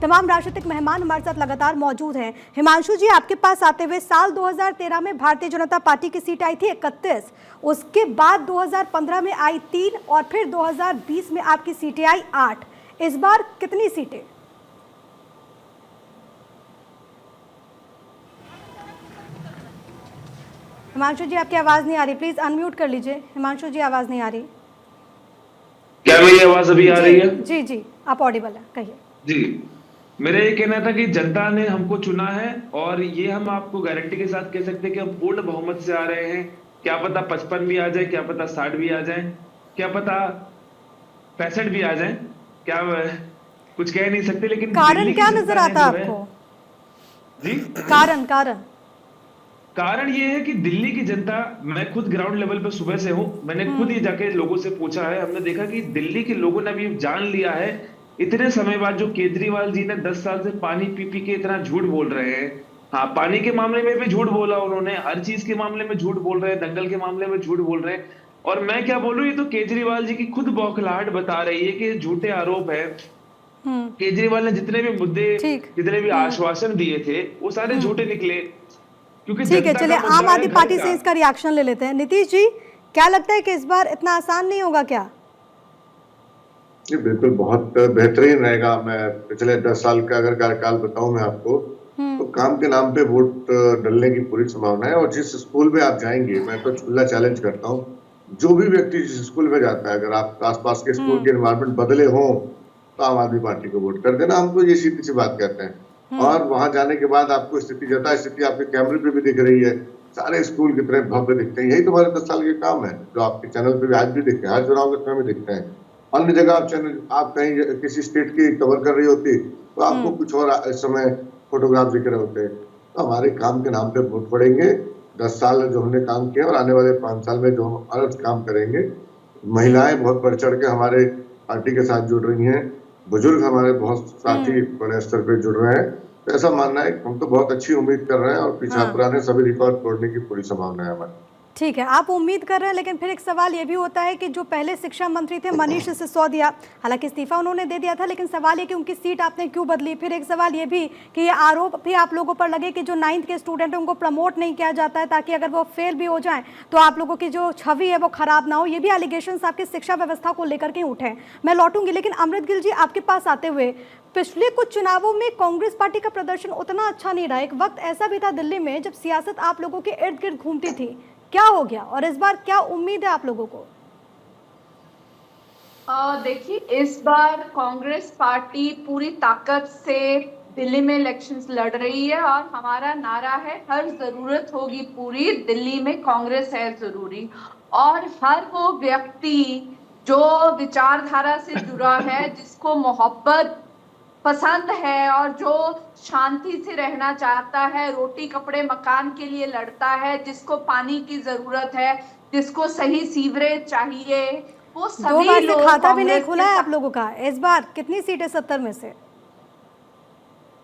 तमाम राजनीतिक मेहमान हमारे साथ लगातार मौजूद हैं। हिमांशु जी, आपके पास आते हुए साल 2013 में भारतीय जनता पार्टी की सीट आई थी 31, उसके बाद 2015 में आई 3 और फिर 2020 में आपकी सीटें आई 8। इस बार कितनी सीटें? हिमांशु जी, आपकी आवाज नहीं आ रही, प्लीज अनम्यूट कर लीजिए। हिमांशु जी, आवाज नहीं आ रही। क्या मेरी आवाज अभी आ रही है? जी जी, आप ऑडिबल है, कहिए। जी, मेरा ये कहना था कि जनता ने हमको चुना है और ये हम आपको गारंटी के साथ कह सकते हैं कि हम पूर्ण बहुमत से आ रहे हैं। क्या पता 55 भी आ जाए, क्या पता 60 भी आ जाए, क्या पता 65 भी आ जाए, क्या कुछ कह नहीं सकते। लेकिन कारण दिल्ली की क्या नजर जनता ने आता जो है आपको? जी, कारण कारण कारण ये है कि दिल्ली की जनता, मैं खुद ग्राउंड लेवल पे सुबह से हूं, मैंने खुद ही जाके लोगों से पूछा है, हमने देखा कि दिल्ली के लोगों ने अभी जान लिया है इतने समय बाद जो केजरीवाल जी ने 10 साल से पानी पी पी के इतना झूठ बोल रहे हैं। हाँ, पानी के मामले में भी झूठ बोला उन्होंने, हर चीज के मामले में झूठ बोल रहे हैं, दंगल के मामले में झूठ बोल रहे हैं। और मैं क्या बोलूं, ये तो केजरीवाल जी की खुद बौखलाहट बता रही है कि झूठे आरोप है। केजरीवाल ने जितने भी मुद्दे, ठीक। जितने भी आश्वासन दिए थे, वो सारे झूठे निकले। क्योंकि ठीक है, जनता चलिए का आम मुद्दा है आदमी घर पार्टी का। से इसका रिएक्शन ले लेते हैं। नीतीश जी, क्या लगता है कि इस बार इतना आसान नहीं होगा क्या? जी बिल्कुल, बहुत बेहतरीन रहेगा। मैं पिछले 10 साल का अगर कार्यकाल बताऊं मैं आपको, तो काम के नाम पे वोट डलने की पूरी संभावना है। और जिस स्कूल में आप जाएंगे, मैं तो खुला चैलेंज करता हूं, जो भी व्यक्ति जिस स्कूल में जाता है, अगर आप आसपास के स्कूल के एनवायरमेंट बदले हों तो आम आदमी पार्टी को वोट कर देना। हम तो ये सीधी सी बात कहते हैं। और वहां जाने के बाद आपको स्थिति, जता स्थिति आपके कैमरे पे भी दिख रही है, सारे स्कूल कितने भव्य दिखते हैं। यही तुम्हारे 10 साल के काम है, जो आपके चैनल पे भी आज भी दिखते हैं, हर चुनाव के समय में दिखते हैं। अन्य जगह आप चैनल, आप कहीं किसी स्टेट की कवर कर रही होती तो आपको कुछ और इस समय फोटोग्राफ दिख रहे होते। तो हमारे काम के नाम पे वोट पड़ेंगे। 10 साल जो हमने काम किया और आने वाले 5 साल में जो हम और काम करेंगे। महिलाएं बहुत बढ़ चढ़ के हमारे पार्टी के साथ जुड़ रही हैं, बुजुर्ग हमारे बहुत साथी बड़े स्तर पे जुड़ रहे हैं। तो ऐसा मानना है, हम तो बहुत अच्छी उम्मीद कर रहे हैं और पीछा पुराने सभी रिकॉर्ड तोड़ने की पूरी संभावना है हमारी। ठीक है, आप उम्मीद कर रहे हैं, लेकिन फिर एक सवाल ये भी होता है कि जो पहले शिक्षा मंत्री थे मनीष सिसोदिया, हालांकि इस्तीफा उन्होंने दे दिया था, लेकिन सवाल ये कि उनकी सीट आपने क्यों बदली? फिर एक सवाल ये भी कि ये आरोप भी आप लोगों पर लगे कि जो 9th के स्टूडेंट हैं उनको प्रमोट नहीं किया जाता है, ताकि अगर वो फेल भी हो जाएं तो आप लोगों की जो छवि है वो खराब ना हो। ये भी एलिगेशन आपकी शिक्षा व्यवस्था को लेकर के उठे। मैं लौटूंगी, लेकिन अमृत गिल जी, आपके पास आते हुए, पिछले कुछ चुनावों में कांग्रेस पार्टी का प्रदर्शन उतना अच्छा नहीं रहा। एक वक्त ऐसा भी था दिल्ली में जब सियासत आप लोगों के इर्द गिर्द घूमती थी, क्या हो गया और इस बार क्या उम्मीद है आप लोगों को? देखिए, इस बार कांग्रेस पार्टी पूरी ताकत से दिल्ली में इलेक्शंस लड़ रही है और हमारा नारा है, हर जरूरत होगी पूरी, दिल्ली में कांग्रेस है जरूरी। और हर वो व्यक्ति जो विचारधारा से जुड़ा है, जिसको मोहब्बत पसंद है और जो शांति से रहना चाहता है, रोटी कपड़े मकान के लिए लड़ता है, जिसको पानी की जरूरत है, जिसको सही सीवरेज चाहिए, वो सभी लोग खाता भी नहीं खुला है आप लोगों का। इस बार कितनी सीटें 70 में से?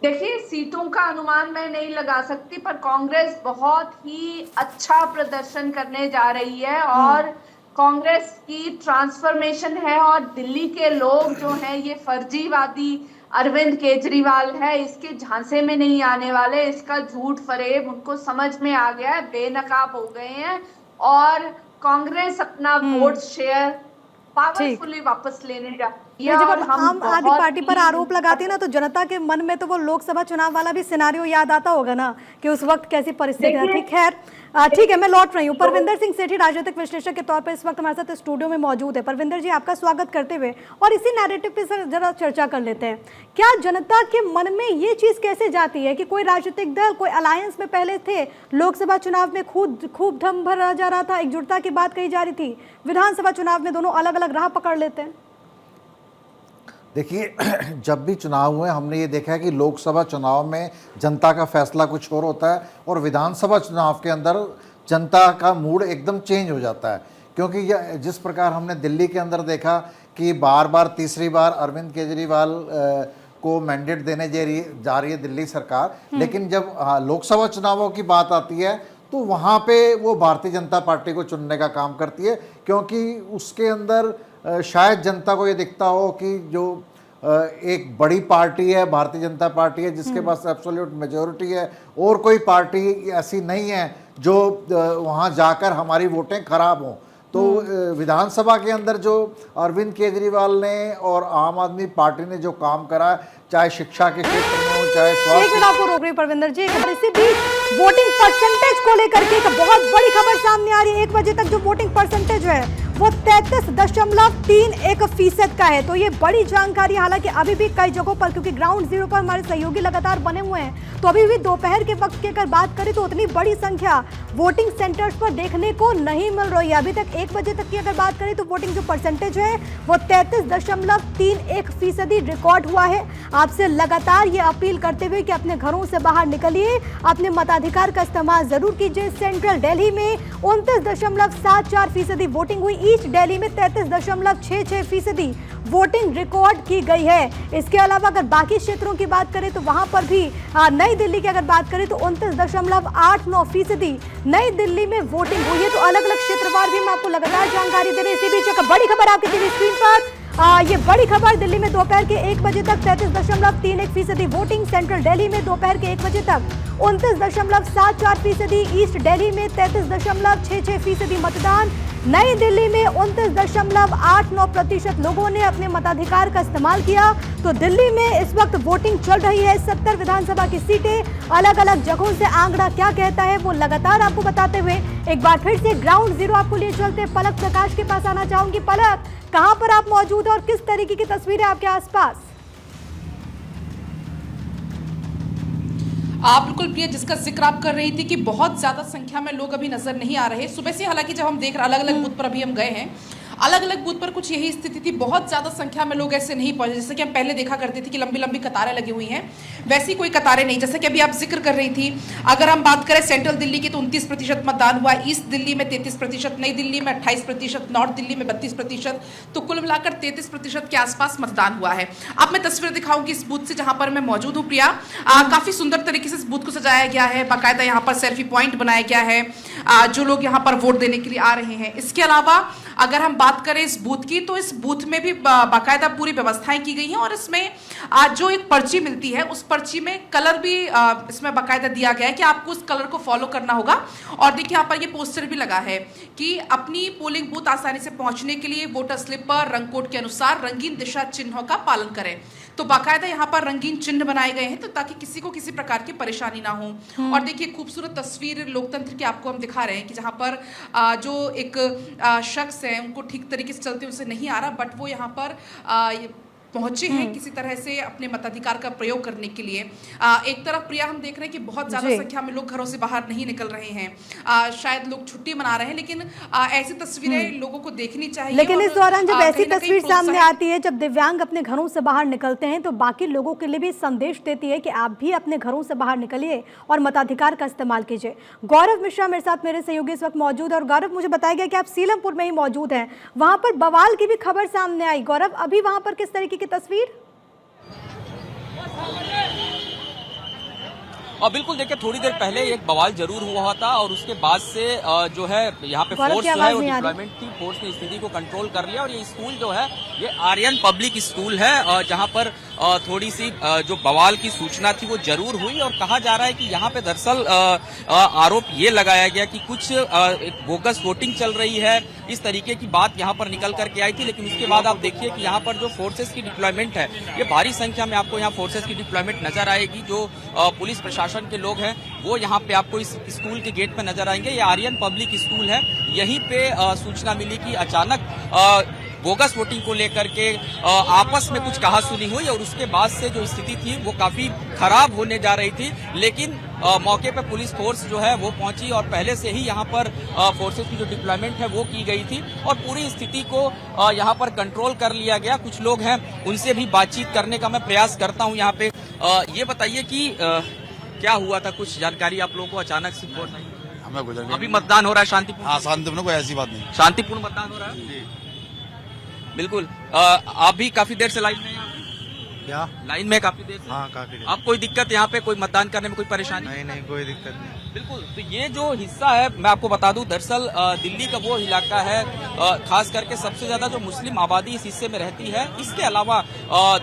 देखिए, सीटों का अनुमान मैं नहीं लगा सकती, पर कांग्रेस बहुत ही अच्छा प्रदर्शन करने जा रही है और कांग्रेस की ट्रांसफॉर्मेशन है। और दिल्ली के लोग जो हैं, ये फर्जीवादी अरविंद केजरीवाल है, इसके झांसे में नहीं आने वाले। इसका झूठ फरेब उनको समझ में आ गया है, बेनकाब हो गए हैं और कांग्रेस अपना वोट शेयर पावरफुली वापस लेने जा रही है। जब और हम आम आदमी पार्टी पर आरोप लगाते हैं ना, तो जनता के मन में तो वो लोकसभा चुनाव वाला भी सिनारियो याद आता होगा ना, कि उस वक्त कैसी परिस्थिति थी। खैर, ठीक है, मैं लौट रही हूँ। परविंदर सिंह सेठी राजनीतिक विश्लेषक के तौर पर इस वक्त हमारे साथ स्टूडियो में मौजूद है। परविंदर जी, आपका स्वागत करते हुए और इसी नैरेटिव पे सर जरा चर्चा कर लेते हैं। क्या जनता के मन में ये चीज कैसे जाती है कि कोई राजनीतिक दल, कोई अलायंस में पहले थे, लोकसभा चुनाव में खूब दम भरा जा रहा था, एकजुटता की बात कही जा रही थी, विधानसभा चुनाव में दोनों अलग अलग राह पकड़ लेते हैं? देखिए, जब भी चुनाव हुए हमने ये देखा है कि लोकसभा चुनाव में जनता का फैसला कुछ और होता है और विधानसभा चुनाव के अंदर जनता का मूड एकदम चेंज हो जाता है। क्योंकि यह जिस प्रकार हमने दिल्ली के अंदर देखा कि बार बार तीसरी बार अरविंद केजरीवाल को मैंडेट देने जा रही है दिल्ली सरकार, लेकिन जब लोकसभा चुनावों की बात आती है तो वहाँ पे वो भारतीय जनता पार्टी को चुनने का काम करती है। क्योंकि उसके अंदर शायद जनता को ये दिखता हो कि जो एक बड़ी पार्टी है भारतीय जनता पार्टी है जिसके पास एब्सोल्यूट मेजोरिटी है, और कोई पार्टी ऐसी नहीं है जो वहाँ जाकर हमारी वोटें खराब हों। तो विधानसभा के अंदर जो अरविंद केजरीवाल ने और आम आदमी पार्टी ने जो काम करा, चाहे शिक्षा के क्षेत्र में हो, चाहे एक स्वास्थ्य। मिनट आपको रोक रही हूं परविंदर जी। इसी बीच वोटिंग परसेंटेज को लेकर के एक बहुत बड़ी खबर सामने आ रही है। 1 बजे तक जो वोटिंग परसेंटेज है वो 33.31% का है। तो ये बड़ी जानकारी, हालांकि अभी भी कई जगहों पर, क्योंकि ग्राउंड जीरो पर हमारे सहयोगी लगातार बने हुए हैं, तो अभी भी दोपहर के वक्त की अगर बात करें तो उतनी बड़ी संख्या वोटिंग सेंटर्स पर देखने को नहीं मिल रही है। अभी तक 1 बजे तक की अगर बात करें तो वोटिंग जो परसेंटेज है वो 33.31% रिकॉर्ड हुआ है। आपसे लगातार ये अपील करते हुए कि अपने घरों से बाहर निकलिए, अपने मताधिकार का इस्तेमाल जरूर कीजिए। सेंट्रल दिल्ली में 29.74% वोटिंग हुई। ईस्ट दिल्ली में 33.66% वोटिंग रिकॉर्ड की गई है। इसके अलावा अगर बाकी क्षेत्रों की बात करें तो वहां पर भी नई दिल्ली की अगर बात करें तो 29.89% नई दिल्ली में वोटिंग हुई है। तो अलग अलग क्षेत्रवार भी मैं आपको लगातार जानकारी दे रही हूं। इसी बीच एक बड़ी खबर आपकी टीवी स्क्रीन पर, ये बड़ी खबर, दिल्ली में दोपहर के 1 बजे तक 33.31% वोटिंग। सेंट्रल दिल्ली में दोपहर के 1 बजे तक 29.74%। ईस्ट दिल्ली में 33.66% मतदान। नई दिल्ली में 29.89% लोगों ने अपने मताधिकार का इस्तेमाल किया। तो दिल्ली में इस वक्त वोटिंग चल रही है। 70 विधानसभा की सीटें, अलग अलग जगहों से आंकड़ा क्या कहता है वो लगातार आपको बताते हुए एक बार फिर से ग्राउंड जीरो आपको लिए चलते पलक प्रकाश के पास आना चाहूंगी। पलक, कहां पर आप मौजूद हैं और किस तरीके की तस्वीरें आपके आसपास? आप बिल्कुल प्रिया, जिसका जिक्र आप कर रही थी कि बहुत ज्यादा संख्या में लोग अभी नजर नहीं आ रहे सुबह से। हालांकि जब हम देख रहे अलग अलग बूथ पर अभी हम गए हैं, अलग अलग बूथ पर कुछ यही स्थिति थी। बहुत ज्यादा संख्या में लोग ऐसे नहीं पहुंचे, जैसे कि हम पहले देखा करते थे कि लंबी लंबी कतारें लगी हुई हैं, वैसी कोई कतारें नहीं। जैसे कि अभी आप जिक्र कर रही थी, अगर हम बात करें सेंट्रल दिल्ली की तो 29% मतदान हुआ, ईस्ट दिल्ली में 33%, नई दिल्ली में 28%, नॉर्थ दिल्ली में 32%, तो कुल मिलाकर 33% के आसपास मतदान हुआ है। अब मैं तस्वीर दिखाऊंगी इस बूथ से जहां पर मैं मौजूद हूँ प्रिया। काफी सुंदर तरीके से इस बूथ को सजाया गया है, बाकायदा यहाँ पर सेल्फी पॉइंट बनाया गया है जो लोग यहाँ पर वोट देने के लिए आ रहे हैं। इसके अलावा अगर हम बात करें इस बूथ की तो इस बूथ में भी बाकायदा पूरी व्यवस्थाएं की गई हैं, और इसमें जो एक पर्ची मिलती है उस पर्ची में कलर भी इसमें बाकायदा दिया गया है कि आपको उस कलर को फॉलो करना होगा। और देखिए यहाँ पर ये पोस्टर भी लगा है कि अपनी पोलिंग बूथ आसानी से पहुंचने के लिए वोटर स्लिप पर रंग कोड के अनुसार रंगीन दिशा चिन्हों का पालन करें। तो बाकायदा यहाँ पर रंगीन चिन्ह बनाए गए हैं तो ताकि किसी को किसी प्रकार की परेशानी ना हो। और देखिए खूबसूरत तस्वीर लोकतंत्र की आपको हम दिखा रहे हैं कि जहाँ पर जो एक शख्स है उनको ठीक तरीके से चलते उनसे नहीं आ रहा, बट वो यहाँ पर पहुंचे हैं किसी तरह से अपने मताधिकार का प्रयोग करने के लिए। एक तरफ प्रिया हम देख रहे हैं कि बहुत ज्यादा संख्या में लोग घरों से बाहर नहीं निकल रहे हैं, शायद लोग छुट्टी मना रहे हैं, लेकिन ऐसी तस्वीरें लोगों को देखनी चाहिए। लेकिन इस दौरान जब ऐसी तस्वीर सामने आती है, जब दिव्यांग अपने घरों से बाहर निकलते हैं, तो बाकी लोगों के लिए भी संदेश देती है कि आप भी अपने घरों से बाहर निकलिए और मताधिकार का इस्तेमाल कीजिए। गौरव मिश्रा मेरे साथ, मेरे सहयोगी इस वक्त मौजूद है। और गौरव, मुझे बताया गया कि आप सीलमपुर में ही मौजूद हैं, वहां पर बवाल की भी खबर सामने आई। गौरव, अभी वहां पर किस तरीके की तस्वीर? और बिल्कुल देखिए, थोड़ी देर पहले एक बवाल जरूर हुआ था और उसके बाद से जो है यहाँ पे फोर्स जो है वो डिप्लॉयमेंट थी, फोर्स ने स्थिति को कंट्रोल कर लिया। और ये स्कूल जो है ये आर्यन पब्लिक स्कूल है जहाँ पर थोड़ी सी जो बवाल की सूचना थी वो जरूर हुई। और कहा जा रहा है कि यहाँ पे दरअसल आरोप ये लगाया गया कि कुछ एक बोगस वोटिंग चल रही है, इस तरीके की बात यहाँ पर निकल करके आई थी। लेकिन उसके बाद आप देखिए कि यहाँ पर जो फोर्सेस की डिप्लॉयमेंट है, ये भारी संख्या में आपको यहाँ फोर्सेस की डिप्लॉयमेंट नजर आएगी। जो पुलिस प्रशासन के लोग हैं वो यहाँ पे आपको इस स्कूल के गेट पे नजर आएंगे। ये आर्यन पब्लिक स्कूल है, यहीं पे सूचना मिली कि अचानक बोगस वोटिंग को लेकर के आपस में कुछ कहासुनी हुई और उसके बाद से जो स्थिति थी वो काफी खराब होने जा रही थी। लेकिन मौके पे पुलिस फोर्स जो है वो पहुंची और पहले से ही यहाँ पर फोर्सेस की जो डिप्लॉयमेंट है वो की गई थी और पूरी स्थिति को यहाँ पर कंट्रोल कर लिया गया। कुछ लोग हैं उनसे भी बातचीत करने का मैं प्रयास करता हूँ यहाँ पे। ये बताइए कि क्या हुआ था, कुछ जानकारी आप लोगों को अचानक से फोर्स आई? अभी मतदान हो रहा है शांतिपूर्ण? हाँ, शांतिपूर्ण, कोई ऐसी बात नहीं, शांतिपूर्ण मतदान हो रहा है। बिल्कुल। आप भी काफी देर से लाइन में हैं? क्या? लाइन में काफी देर से? हाँ काफी देर। अब कोई दिक्कत यहाँ पे, कोई मतदान करने में कोई परेशानी? नहीं नहीं कोई दिक्कत नहीं। बिल्कुल। तो ये जो हिस्सा है मैं आपको बता दूं, दरअसल दिल्ली का वो इलाका है, खास करके सबसे ज्यादा जो मुस्लिम आबादी इस हिस्से में रहती है। इसके अलावा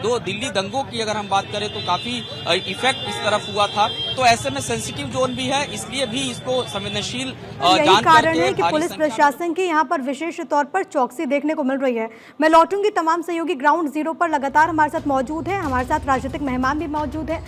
दो दिल्ली दंगों की अगर हम बात करें तो काफी इफेक्ट इस तरफ हुआ था, तो ऐसे में सेंसिटिव जोन भी है, इसलिए भी इसको संवेदनशील यही कारण है कि पुलिस प्रशासन की यहाँ पर विशेष तौर पर चौकसी देखने को मिल रही है। मैं लौटूंगी, तमाम सहयोगी ग्राउंड जीरो पर लगातार हमारे साथ मौजूद है, हमारे साथ राजनीतिक मेहमान भी मौजूद है।